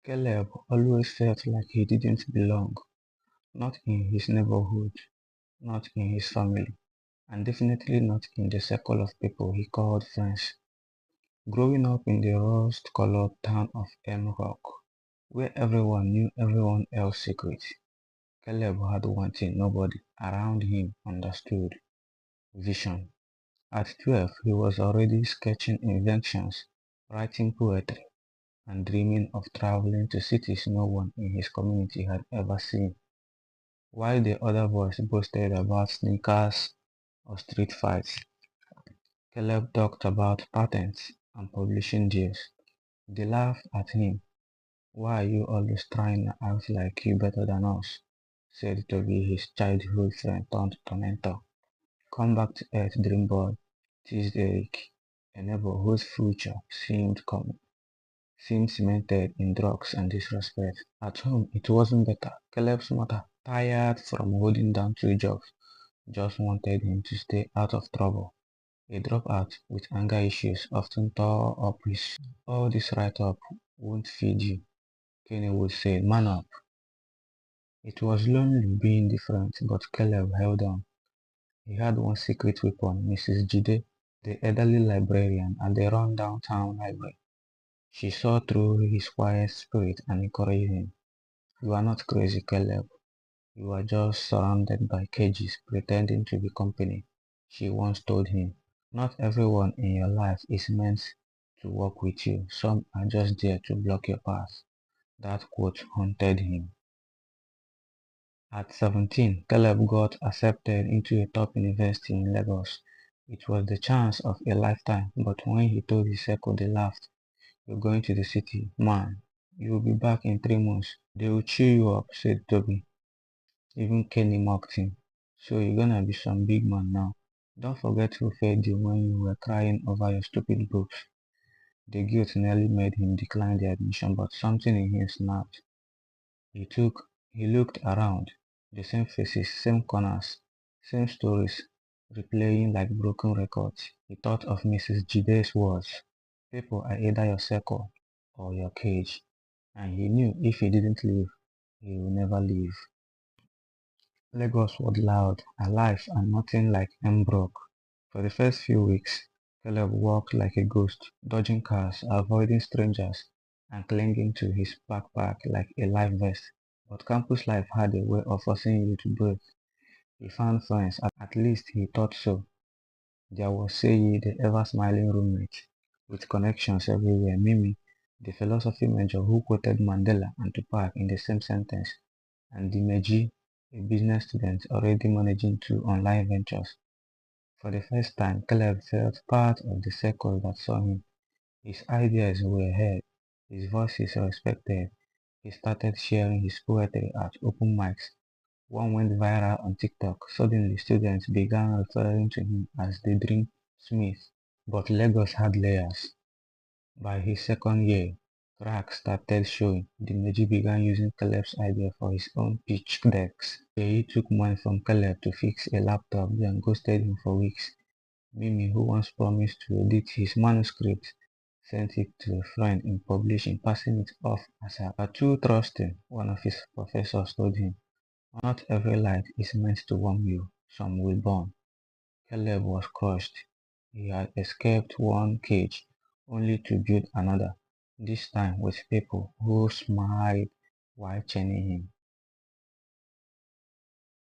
Caleb always felt like he didn't belong, not in his neighborhood, not in his family, and definitely not in the circle of people he called friends. Growing up in the rust-colored town of Rock, where everyone knew everyone else's secrets, Caleb had one thing nobody around him understood: vision. At 12, he was already sketching inventions, writing poetry, and dreaming of traveling to cities no one in his community had ever seen. While the other boys boasted about sneakers or street fights, Caleb talked about patents and publishing deals. They laughed at him. "Why are you always trying to act like you better than us?" said Toby, his childhood friend turned tormentor. "Come back to earth, dream boy," teased Eric, a neighbor whose future seemed cemented in drugs and disrespect. At home, it wasn't better. Caleb's mother, tired from holding down two jobs, just wanted him to stay out of trouble. A dropout with anger issues often tore up his "All this write-up won't feed you," Kenny would say. "Man up." It was lonely being different, but Caleb held on. He had one secret weapon: Mrs. Jide, the elderly librarian at the run-down town library. She saw through his quiet spirit and encouraged him. "You are not crazy, Caleb. You are just surrounded by cages pretending to be company," she once told him. "Not everyone in your life is meant to work with you. Some are just there to block your path." That quote haunted him. At 17, Caleb got accepted into a top university in Lagos. It was the chance of a lifetime, but when he told his circle, they laughed. "You're going to the city, man. You'll be back in 3 months. They will chew you up," said Toby. Even Kenny mocked him. "So you're gonna be some big man now. Don't forget who fed you when you were crying over your stupid books." The guilt nearly made him decline the admission, but something in him snapped. He looked around. The same faces, same corners, same stories, replaying like broken records. He thought of Mrs. Jide's words: "People are either your circle or your cage," and he knew if he didn't leave, he would never leave. Lagos was loud, alive, and nothing like Mbrook. For the first few weeks, Caleb walked like a ghost, dodging cars, avoiding strangers, and clinging to his backpack like a life vest. But campus life had a way of forcing you to break. He found friends, at least he thought so. There was Seyi, the ever-smiling roommate, with connections everywhere. Mimi, the philosophy major who quoted Mandela and Tupac in the same sentence, and Dimeji, a business student already managing two online ventures. For the first time, Caleb felt part of the circle that saw him. His ideas were heard, his voice is respected. He started sharing his poetry at open mics. One went viral on TikTok. Suddenly, students began referring to him as the Dream Smith. But Lagos had layers. By his second year, cracks started showing. Dimeji began using Caleb's idea for his own pitch decks. He took money from Caleb to fix a laptop, then ghosted him for weeks. Mimi, who once promised to edit his manuscript, sent it to a friend in publishing, passing it off as her too trusting. One of his professors told him, "Not every light is meant to warm you, some will burn." Caleb was crushed. He had escaped one cage, only to build another, this time with people who smiled while chaining him.